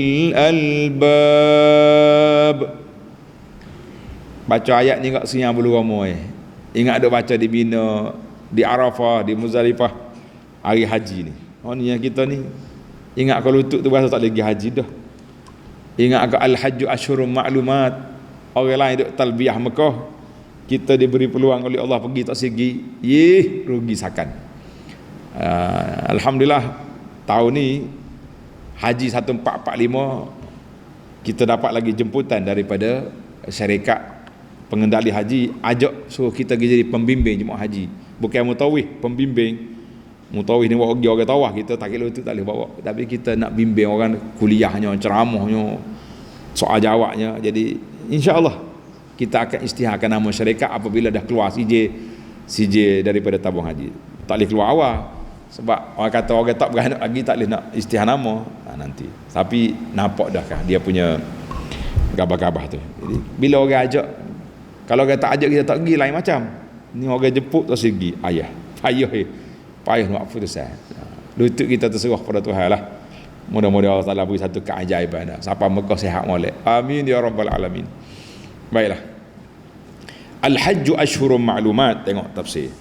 الألباب. Baca ayat ni kat siang bulu ramai. Ingat duk baca di Mina, di Arafah, di Muzdalifah hari haji ni. Ni yang kita ni ingat kalau lutut tu berasa tak lagi haji dah. Ingat ke al-hajju asyhurum ma'lumat. Orang lain duk talbiyah Mekah, kita diberi peluang oleh Allah pergi tak segi, rugi sakan. Alhamdulillah tahun ni haji 1445 kita dapat lagi jemputan daripada syarikat pengendali haji, ajak suruh kita jadi pembimbing jemaah haji, bukan mutawif, pembimbing. Mutawif ni bawa pergi orang tawaf, kita tak kira tu tak boleh bawa, tapi kita nak bimbing orang kuliahnya, ceramahnya, soal jawabnya. Jadi insya-Allah kita akan isytiharkan nama syarikat apabila dah keluar CJ daripada tabung haji. Tak boleh keluar awal sebab orang kata orang tak beranak lagi, tak boleh nak isytihar nama nanti. Tapi nampak dah kah dia punya gabah-gabah tu. Jadi bila orang ajak, kalau orang tak ajak kita tak pergi, lain macam. Ni orang jemput tak segi, ayah payah nak putuskan. Lutut kita terserah pada Tuhan lah. Mudah-mudahan Allah Ta'ala beri satu keajaiban. Sampai Mekah sihat molek. Amin ya rabbal alamin. Baiklah. Al-hajju asyhurum ma'lumat. Tengok tafsir.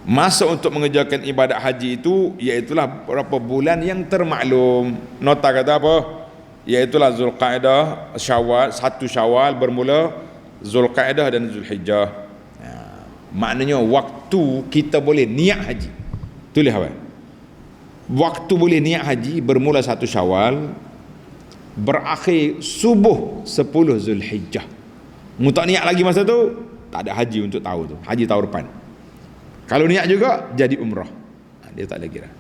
Masa untuk mengerjakan ibadat haji itu iaitulah berapa bulan yang termaklum. Nota kata apa? Iaitulah Zulqa'dah, Syawal, 1 Syawal bermula Zulqa'dah dan Zulhijjah. Maknanya waktu kita boleh niat haji. Tulis apa? Waktu boleh niat haji bermula 1 Syawal, berakhir subuh 10 Zulhijjah. Mu tak niat lagi masa tu, tak ada haji untuk tahu tu, haji tahun depan. Kalau niat juga jadi umrah. Dia tak ada kira.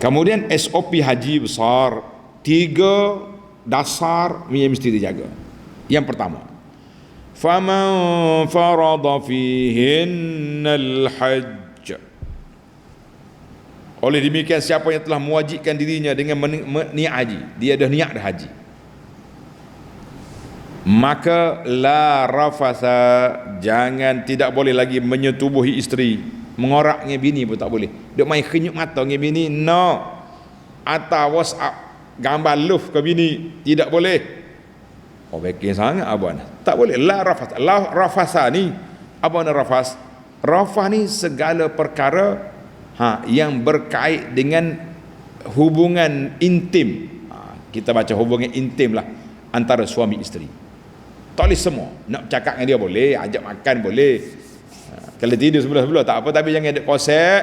Kemudian SOP haji besar, 3 dasar yang mesti dijaga. Yang pertama, faman farada fihinnal hajj. Oleh demikian siapa yang telah mewajibkan dirinya dengan niat haji, dia dah niat dah haji, maka la rafasa, jangan, tidak boleh lagi menyetubuhi isteri, mengorak dengan bini pun tak boleh. Duk main kenyuk mata dengan bini, no. Atau WhatsApp gambar love ke bini, tidak boleh. Oh baiknya sangat abang, tak boleh. La rafasa. La rafasa ni apa nak rafas? Rafah ni segala perkara yang berkait dengan hubungan intim. Kita baca hubungan intim lah antara suami isteri. Tak boleh semua. Nak bercakap dengan dia boleh, ajak makan boleh, kalau tidur sebelah-sebelah tak apa, tapi jangan duk kosek,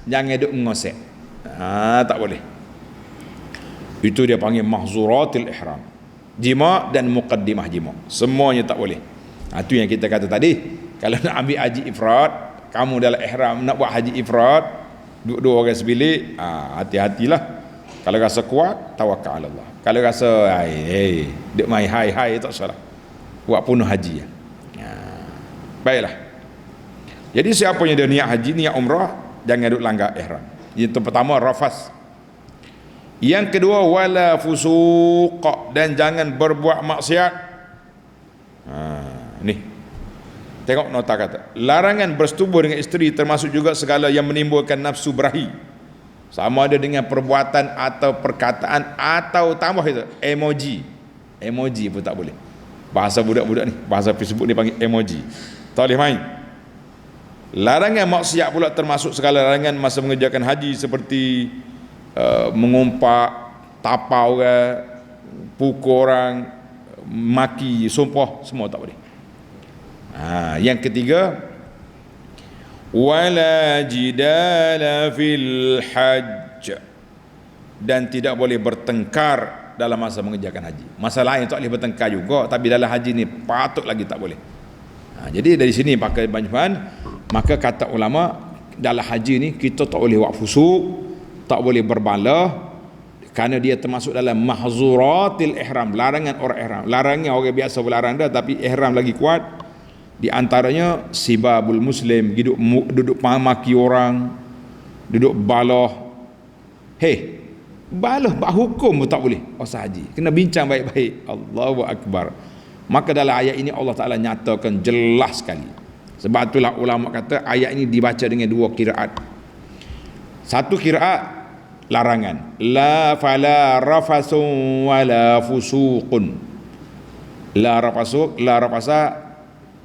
jangan duk ngosek. Tak boleh. Itu dia panggil mahzuratil ihram. Jima dan muqaddimah jima, semuanya tak boleh. Itu yang kita kata tadi, kalau nak ambil haji ifrad, kamu dalam ihram nak buat haji ifrad, dua orang sebilik, hati-hatilah. Kalau rasa kuat, tawakal ala Allah. Kalau rasa duk main hai tak salah, buat penuh haji. Baiklah. Jadi siapa yang dia niat haji, niat umrah, jangan duk langgar ihram. Itu pertama rafas. Yang kedua wala fusuq, dan jangan berbuat maksiat. Ni tengok nota kata, larangan bersetubuh dengan isteri termasuk juga segala yang menimbulkan nafsu berahi, sama ada dengan perbuatan atau perkataan atau tambah itu emoji pun tak boleh. Bahasa budak-budak ni, bahasa Facebook ni panggil emoji, tak boleh main. Larangan maksiat pula termasuk segala larangan masa mengerjakan haji, seperti mengumpat, tapau orang, pukul orang, maki, sumpah, semua tak boleh. Yang ketiga wala jidala fil hajj, dan tidak boleh bertengkar dalam masa mengerjakan haji. Masa lain tak boleh bertengkar juga, tapi dalam haji ni patut lagi tak boleh. Jadi dari sini pakai banyak, maka kata ulama dalam haji ni kita tak boleh buat fusuk, tak boleh berbalah, kerana dia termasuk dalam mahzuratil ihram, larangan orang ihram. Larangan orang biasa berlarang dah, tapi ihram lagi kuat. Di antaranya sibabul muslim, duduk maki orang, duduk balah. Balah bak hukum pun tak boleh. Haji kena bincang baik-baik. Allahu akbar. Maka dalam ayat ini Allah Taala nyatakan jelas sekali. Sebab itulah ulama kata ayat ini dibaca dengan dua kiraat. Satu kiraat larangan, la fala rafasun wala fusuqun. La rafasa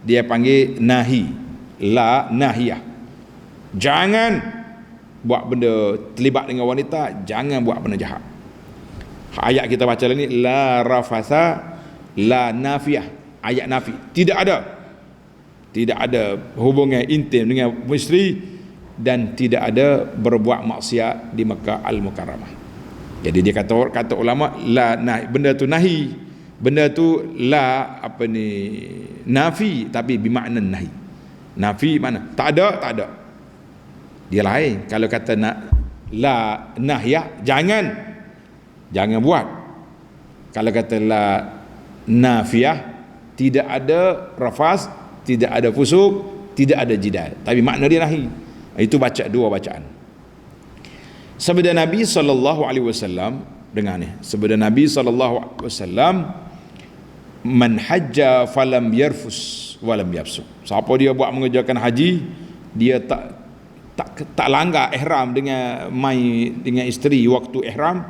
dia panggil nahi, la nahiyah. Jangan buat benda terlibat dengan wanita, jangan buat benda jahat. Ayat kita baca ni la rafasa la nafiyah, ayat nafi. Tidak ada hubungan intim dengan isteri, dan tidak ada berbuat maksiat di Mekah Al-Mukarramah. Jadi dia kata ulama la nahi, benda tu nahi, benda tu la nafi, tapi bermakna nahi. Nafi mana? Tak ada. Dia lain. Kalau kata la nahyah, jangan buat. Kalau kata la nafiyah, tidak ada rafas, tidak ada fusuk, tidak ada jidal, tapi makna dia nahi. Itu baca dua bacaan. Sabda Nabi SAW, dengar ni, sabda Nabi SAW, man hajja falam yarfus walam yafsuk. Siapa dia buat mengerjakan haji, dia tak langgar ihram dengan dengan isteri waktu ihram,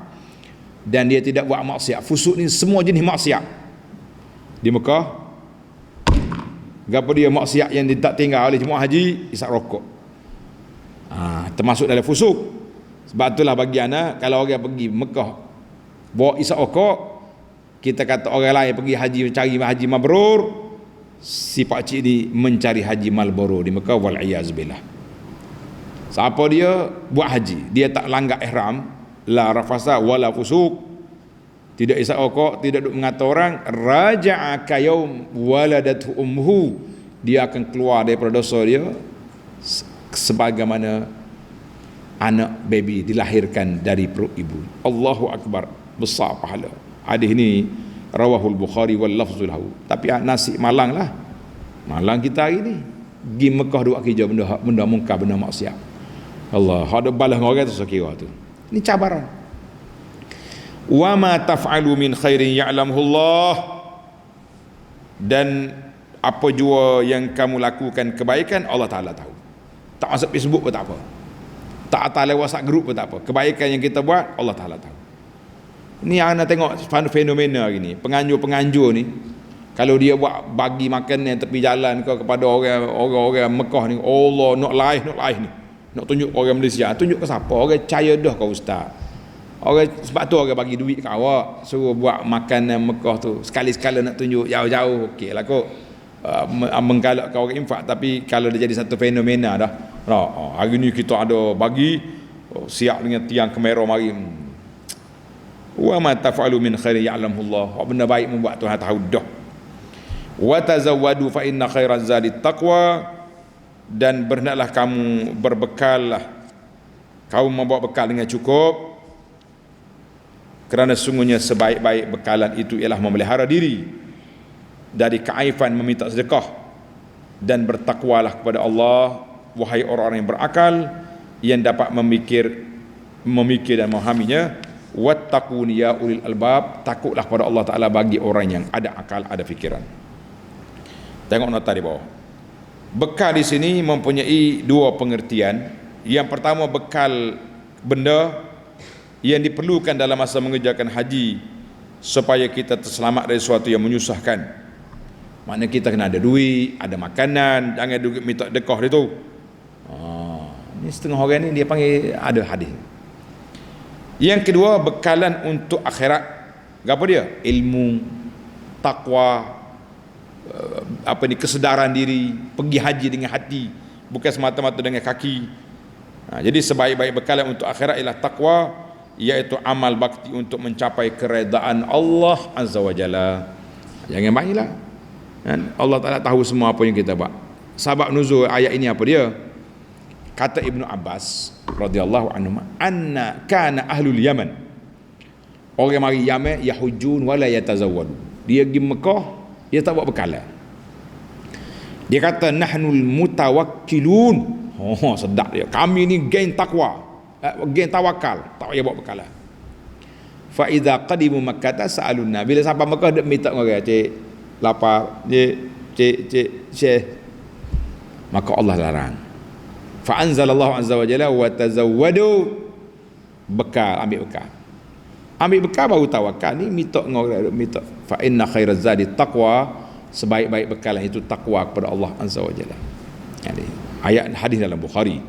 dan dia tidak buat maksiat. Fusuk ni semua jenis maksiat di Mekah. Gapo dia maksiat yang dia tak tinggal oleh jemaah haji? Isap rokok. Termasuk dalam fusuk. Sebab itulah bagi ana, kalau orang pergi Mekah bawa isap rokok, kita kata orang lain pergi haji mencari haji mabrur, si pak cik ni mencari haji Marlboro di Mekah, wal iyaz billah. Siapa dia buat haji, dia tak langgar ihram, la rafasa wala fusuk, tidak isap rokok, tidak duk mengata orang, raja'a ka yaum waladathu ummuhu, dia akan keluar daripada dosa dia sebagaimana anak baby dilahirkan dari perut ibu. Allahu akbar, besar pahala. Hadis ni rawahul Bukhari wal lafzul lahu. Tapi nasib Malang lah, Malang kita hari ni pergi Mekah duk kerja benda mungkar, benda maksiat. Allah, ada balas dengan orang tu sekira tu. Ini cabaran. Wa ma taf'alu min khairin ya'lamuhu Allah, dan apa jua yang kamu lakukan kebaikan Allah Taala tahu. Tak masuk Facebook pun tak apa, tak atas lewat WhatsApp group pun tak apa. Kebaikan yang kita buat Allah Taala tahu. Ni yang anda tengok fenomena hari ni, penganjur ni, kalau dia buat bagi makan yang tepi jalan kepada orang Mekah ni, Allah nak live ni, nak tunjuk orang Malaysia, tunjuk ke siapa? Orang percaya dah kau ustaz. Orang sebab tu orang bagi duit kat awak, suruh buat makanan Mekah tu, sekali-sekala nak tunjuk jauh-jauh, okey lah kot. Menggalakkan orang infak, tapi kalau dia jadi satu fenomena dah. Hari ni kita ada bagi, siap dengan tiang kamera mari. Wa ma taf'alu min khairin ya'lamuhu Allah, benda baik membuat Tuhan tahu dah. Wa tazawwadu fa inna khairaz zadi taqwa, dan berhendaklah kamu berbekallah, kamu membawa bekal dengan cukup, kerana sungguhnya sebaik-baik bekalan itu ialah memelihara diri dari keaifan meminta sedekah, dan bertakwalah kepada Allah wahai orang-orang yang berakal, yang dapat memikir dan memahaminya. Wattaqun ya ulil albab, takutlah pada Allah Ta'ala bagi orang yang ada akal, ada fikiran. Tengok nota di bawah. Bekal di sini mempunyai dua pengertian. Yang pertama, bekal benda yang diperlukan dalam masa mengerjakan haji supaya kita terselamat dari sesuatu yang menyusahkan. Maknanya kita kena ada duit, ada makanan, jangan duit minta dekoh dia tu. Ni setengah orang ni dia panggil ada hadis. Yang kedua, bekalan untuk akhirat. Apa dia? Ilmu, takwa, kesedaran diri, pergi haji dengan hati, bukan semata-mata dengan kaki. Jadi sebaik-baik bekalan untuk akhirat ialah takwa, iaitu amal bakti untuk mencapai keredaan Allah Azza wa Jalla. Jangan baiklah. Allah Ta'ala tahu semua apa yang kita buat. Sebab nuzul ayat ini apa dia? Kata Ibnu Abbas radhiyallahu anhu, anna kana ahlul Yaman, orang mari Yaman, yahujun wala yatazawwadu, dia pergi Mekah, dia tak buat bekalan. Dia kata nahnul mutawakkilun, sedap dia, kami ni geng takwa, geng tawakal, tak payah buat bekalan. Fa idza qadimu Makkah sa'alunna, bila sampai Mekah dia minta orang, cik lapar, cik, maka Allah larang. Fa anzalallahu azza wa jalla wa tazawwadu, bekal, ambil bekal baru tawakal. Ni minta ngorang, minta fa inna khairaz zadi taqwa, sebaik-baik bekalan itu takwa kepada Allah azza wa jalla. Jadi ayat hadis dalam Bukhari.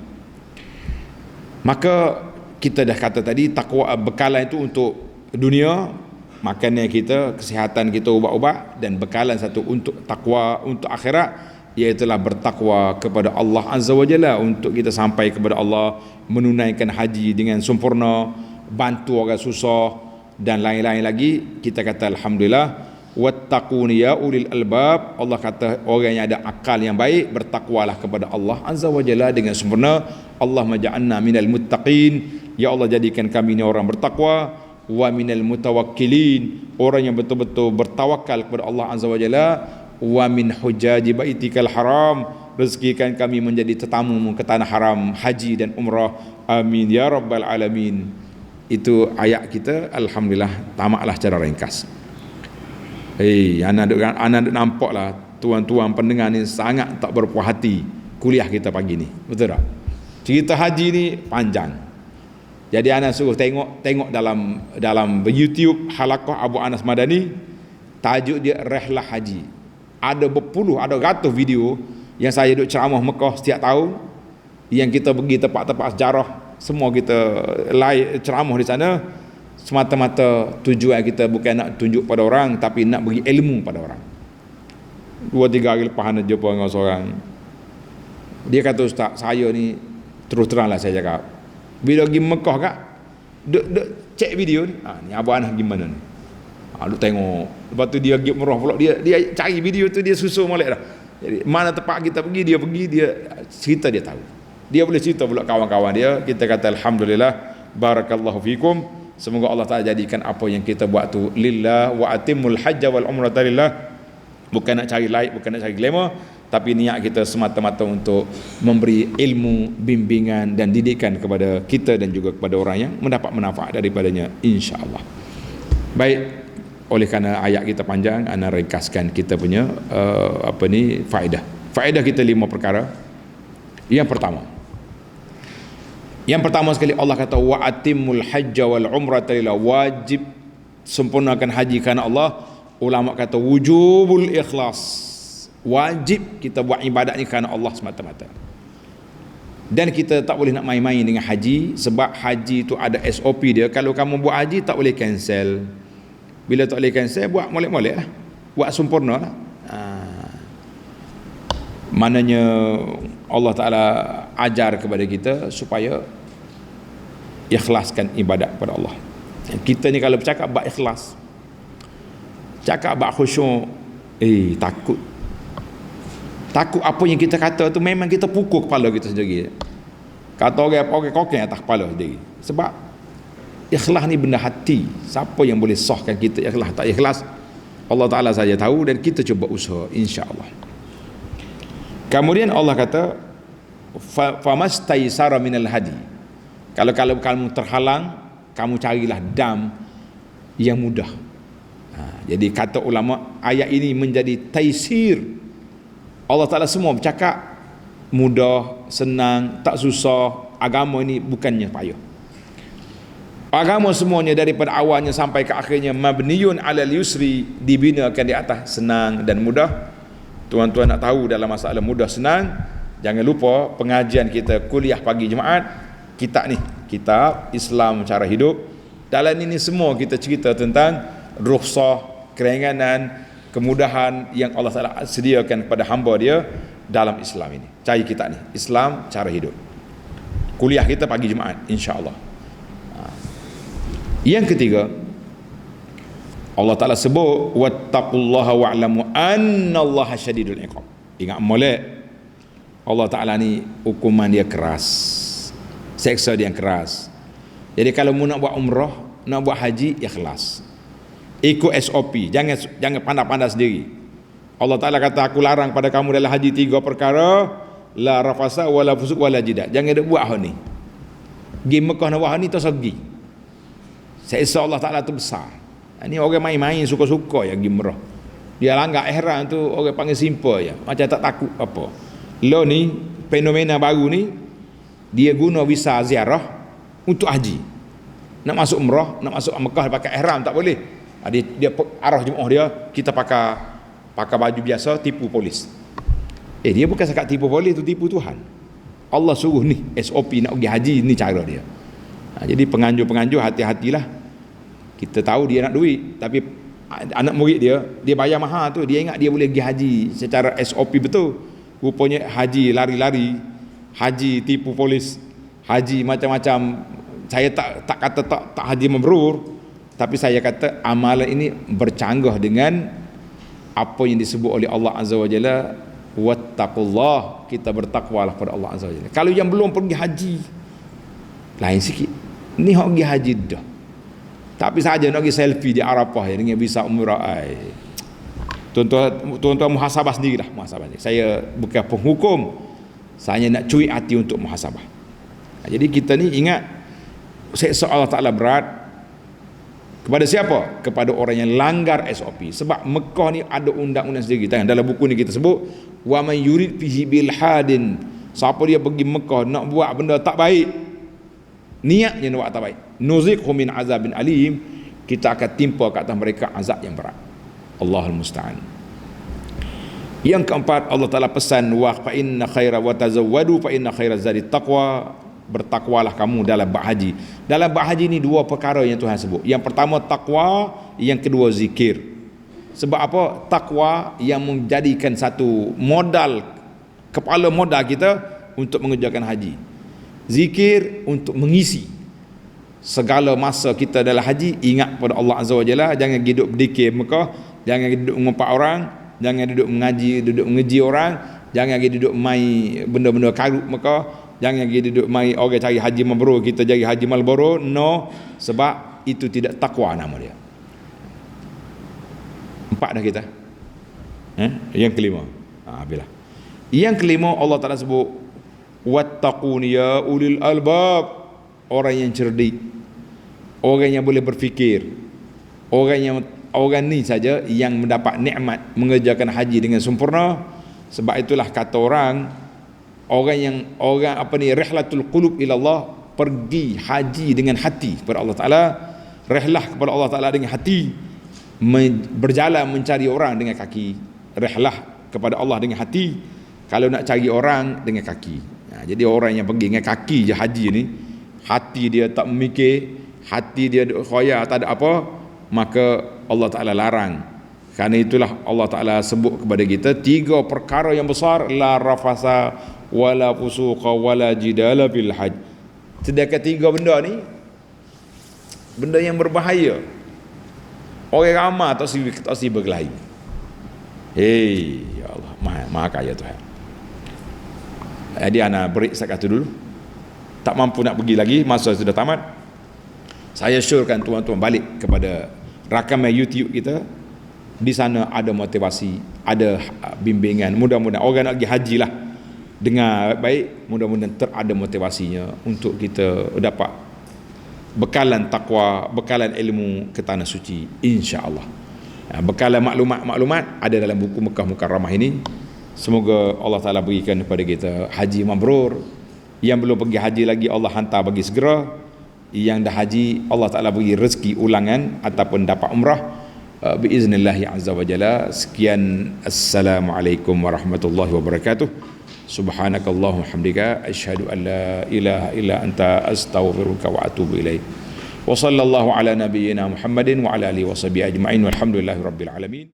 Maka kita dah kata tadi, takwa bekalan itu untuk dunia, makanan kita, kesihatan kita, ubat-ubat, dan bekalan satu untuk takwa untuk akhirat, iaitulah bertakwa kepada Allah Azza wa Jalla, untuk kita sampai kepada Allah, menunaikan haji dengan sempurna, bantu orang susah dan lain-lain lagi. Kita kata alhamdulillah, wattaqun ya ulil albab, Allah kata orang yang ada akal yang baik, bertakwalah kepada Allah Azza wa Jalla dengan sempurna. Allahumma ja'alna minal muttaqin, ya Allah jadikan kami ni orang bertakwa, wa minal mutawakkilin, orang yang betul-betul bertawakal kepada Allah Azza wa Jalla, wa min hujaji baitikal haram, rezekikan kami menjadi tetamu ke tanah haram, haji dan umrah, amin ya rabbal alamin. Itu ayat kita, alhamdulillah, tamatlah secara ringkas. Anak nampak lah tuan-tuan pendengar ni sangat tak berpuas hati kuliah kita pagi ni, betul tak? Cerita haji ni panjang, jadi anak suruh tengok dalam YouTube halaqah Abu Anas Madani, tajuk dia Rihlah Haji. Ada berpuluh, ada ratus video yang saya duduk ceramah Mekah setiap tahun, yang kita pergi tempat-tempat sejarah, semua kita live ceramah di sana. Semata-mata tujuan kita bukan nak tunjuk pada orang, tapi nak bagi ilmu pada orang. 2-3 hari lepas nak jumpa dengan seorang, dia kata, ustaz, saya ni terus teranglah saya cakap, bila pergi Mekah kak, duk cek video ni, ni Abu Anas gimana ni, duk tengok. Lepas tu dia pergi umrah pula, dia cari video tu, dia susul molek dah. Jadi mana tempat kita pergi, dia cerita, dia tahu, dia boleh cerita pula kawan-kawan dia. Kita kata alhamdulillah, barakallahu fikum, semoga Allah Ta'ala jadikan apa yang kita buat tu lillah, wa atimul hajja wal umrata lillah, bukan nak cari like, bukan nak cari glamour, tapi niat kita semata-mata untuk memberi ilmu, bimbingan dan didikan kepada kita dan juga kepada orang yang mendapat manfaat daripadanya, insya-Allah. Baik, oleh kerana ayat kita panjang, ana ringkaskan kita punya faedah. Faedah kita 5 perkara. Yang pertama sekali, Allah kata wa atimul hajja wal umrata lillah, wajib sempurnakan haji kerana Allah. Ulama kata wujubul ikhlas, wajib kita buat ibadat ni kerana Allah semata-mata. Dan kita tak boleh nak main-main dengan haji, sebab haji tu ada SOP dia. Kalau kamu buat haji tak boleh cancel. Bila tak boleh cancel, buat molek-molek lah, buat sempurna lah. Maknanya Allah Ta'ala ajar kepada kita supaya ikhlaskan ibadat kepada Allah. Kita ni kalau bercakap bab ikhlas, cakap bab khusyuk, takut apa yang kita kata tu memang kita pukul kepala kita sendiri. Kata orang kokeng atas kepala sendiri. Sebab ikhlas ni benda hati. Siapa yang boleh sahkan kita ikhlas tak ikhlas? Allah Ta'ala saja tahu, dan kita cuba usaha, insya-Allah. Kemudian Allah kata famastaysara minal hadi. Kalau kamu terhalang, kamu carilah dam yang mudah. Jadi kata ulama, ayat ini menjadi taisir. Allah Ta'ala semua bercakap mudah, senang, tak susah. Agama ini bukannya payah. Agama semuanya daripada awalnya sampai ke akhirnya mabniyun alal yusri, dibinakan di atas senang dan mudah. Tuan-tuan nak tahu dalam masalah mudah senang, jangan lupa pengajian kita kuliah pagi Jumaat, kitab Islam Cara Hidup. Dalam ini semua kita cerita tentang rukhsah, keringanan, kemudahan yang Allah Ta'ala sediakan pada hamba dia dalam Islam ini. Cari kitab ni, Islam Cara Hidup. Kuliah kita pagi Jumaat, insya-Allah. Yang ketiga, Allah Ta'ala sebut wattaqullaha wa'lamu annallaha syadidul iqab. Ingat molek, Allah Ta'ala ni hukuman dia keras, seksa dia keras. Jadi kalau mu nak buat umrah, nak buat haji, ikhlas, ikut SOP, jangan pandai-pandai sendiri. Allah Ta'ala kata, aku larang pada kamu dalam haji 3 perkara, la rafasa wala fusuq wala jidat. Jangan ada buat hal ni. Pergi Mekah nak buat hal ni, tak segi. Seksa Allah Ta'ala tu besar. Ini orang main-main suka-suka yang pergi umrah. Dia langgar ihram tu orang panggil simple je, macam tak takut apa. Lo ni fenomena baru ni, dia guna visa ziarah untuk haji. Nak masuk umrah, nak masuk Mekah pakai ihram tak boleh. Dia arah jemaah dia, kita pakai baju biasa, tipu polis. Dia bukan sekat tipu polis, tu tipu Tuhan. Allah suruh ni SOP nak pergi haji, ni cara dia. Jadi penganjur-penganjur hati-hatilah. Kita tahu dia nak duit, tapi anak murid dia bayar mahal tu, dia ingat dia boleh pergi haji secara SOP betul. Rupanya haji lari-lari, haji tipu polis, haji macam-macam. Saya tak kata tak haji mabrur, tapi saya kata amalan ini bercanggah dengan apa yang disebut oleh Allah Azza wa Jalla, wattaqullah, kita bertakwalah pada Allah Azza wa Jalla. Kalau yang belum pergi haji, lain sikit. Ni hok pergi haji dah, tapi saja nak pergi selfie di Arafah dengan visa umrah. Tuan-tuan muhasabah sendirilah, muhasabah. Saya bukan penghukum, saya nak cuit hati untuk muhasabah. Jadi kita ni ingat, seksa Allah Ta'ala berat kepada siapa? Kepada orang yang langgar SOP. Sebab Mekah ni ada undang-undang sendiri. Dalam buku ni kita sebut, wa man yurid fihi bil hadin, siapa dia pergi Mekah nak buat benda tak baik, niatnya nak buat tak baik, nuziqhu min azabin alim, kita akan timpa ke atas mereka azab yang berat. Allahul musta'an. Yang keempat, Allah Ta'ala pesan, wa fa inna khaira wa tazawwadu fa inna khaira zadi taqwa, bertakwalah kamu dalam bab haji. Dalam bab haji ni 2 perkara yang Tuhan sebut. Yang pertama takwa, yang kedua zikir. Sebab apa? Takwa yang menjadikan satu modal, kepala modal kita untuk mengerjakan haji. Zikir untuk mengisi segala masa kita dalam haji, ingat pada Allah Azza wa Jalla. Jangan duduk berdikir Mekah, jangan duduk mengumpat orang, jangan duduk mengaji orang, jangan duduk mai benda-benda karut Mekah, jangan duduk mai orang cari haji mabrur, kita cari haji Marlboro. No, sebab itu tidak takwa nama dia. 4 dah kita. Yang kelima, bila yang kelima Allah Ta'ala sebut wattaqun ya ulil albab, orang yang cerdik, orang yang boleh berfikir, orang ni saja yang mendapat nikmat mengerjakan haji dengan sempurna. Sebab itulah kata orang rihlatul qulub ila Allah, pergi haji dengan hati kepada Allah Ta'ala, rihlah kepada Allah Ta'ala dengan hati, berjalan mencari orang dengan kaki. Rihlah kepada Allah dengan hati, kalau nak cari orang dengan kaki. Jadi orang yang pergi dengan kaki je haji ni, hati dia tak memikir, hati dia khoya, tak ada apa, maka Allah Ta'ala larang. Kerana itulah Allah Ta'ala sebut kepada kita 3 perkara yang besar, la rafasa wala fusuqa wala jidala fil hajj. Sedangkan 3 benda ni benda yang berbahaya. Orang ramai tak si berkelahi. Ya Allah, maha kaya Tuhan. Jadi anak break sekat dulu. Tak mampu nak pergi lagi, masa sudah tamat. Saya syorkan tuan-tuan balik kepada rakaman YouTube kita. Di sana ada motivasi, ada bimbingan. Mudah-mudahan orang nak pergi haji lah, dengar baik, mudah-mudahan terada motivasinya untuk kita dapat bekalan takwa, bekalan ilmu ke tanah suci, insya-Allah. Bekalan maklumat ada dalam buku Mekah Mukarramah ini. Semoga Allah Ta'ala berikan kepada kita haji mabrur. Yang belum pergi haji lagi, Allah hantar bagi segera. Yang dah haji, Allah Ta'ala beri rezeki ulangan ataupun dapat umrah biiznillahi azza wa jalla. Sekian, assalamualaikum warahmatullahi wabarakatuh. Subhanakallahumma hamdika asyhadu an la ilaha illa anta astaghfiruka wa atubu ilaik. Wa sallallahu ala nabiyyina Muhammadin wa ala alihi wa sahbihi ajma'in walhamdulillahi rabbil alamin.